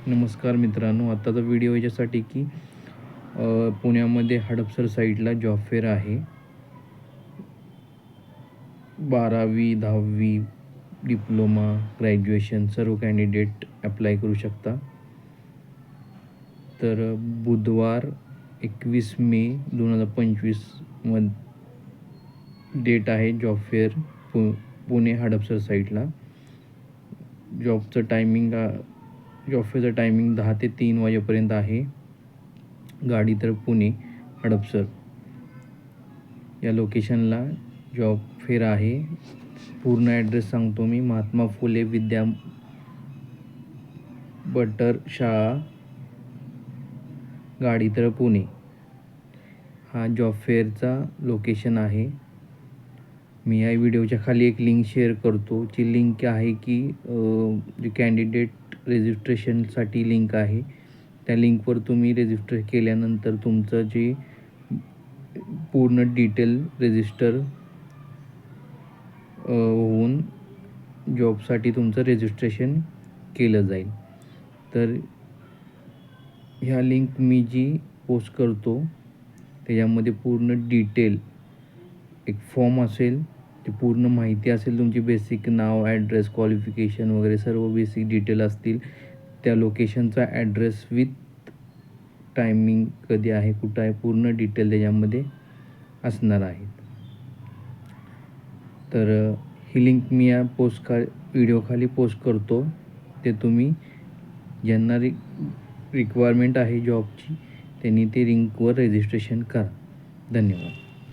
नमस्कार मित्रांनो, आत्ताचा व्हिडिओ याच्यासाठी की पुण्यामध्ये हडपसर साईडला जॉब फेअर आहे. 12वी 10वी डिप्लोमा ग्रॅज्युएशन सर्व कॅन्डिडेट अप्लाय करू शकता. तर बुधवार 21 मे 2025 डेट आहे जॉब फेअर पुणे हडपसर साईडला. जॉब फेअरचं टायमिंग 10 ते 3 वाजेपर्यंत आहे. गाडी तर पुणे हडपसर या लोकेशनला जॉब फेअर आहे. पूर्ण ॲड्रेस सांगतो मी. महात्मा फुले विद्या बटर शाळा, गाडी तर पुणे हा जॉब फेअरचा लोकेशन आहे. मी या व्हिडिओच्या खाली एक लिंक शेअर करतो. जी लिंक आहे की जी कॅन्डिडेट रजिस्ट्रेशनसाठी लिंक आहे. त्या लिंकवर तुम्ही रजिस्टर केल्यानंतर तुमचं जे पूर्ण डिटेल रजिस्टर होऊन जॉबसाठी तुमचं रजिस्ट्रेशन केलं जाईल. तर ह्या लिंक मी जी पोस्ट करतो त्याच्यामध्ये पूर्ण डिटेल एक फॉर्म असेल, ती पूर्ण माहिती असेल, तुमची बेसिक नाव, ॲड्रेस, क्वालिफिकेशन वगैरे सर्व बेसिक डिटेल असतील. त्या लोकेशनचा ॲड्रेस विथ टायमिंग कधी आहे, कुठं आहे, पूर्ण डिटेल त्याच्यामध्ये असणार आहे. तर ही लिंक मी या व्हिडिओ खाली पोस्ट करतो. ते तुम्ही ज्यांना रिक्वायरमेंट आहे जॉबची त्यांनी ते लिंकवर रजिस्ट्रेशन करा. धन्यवाद.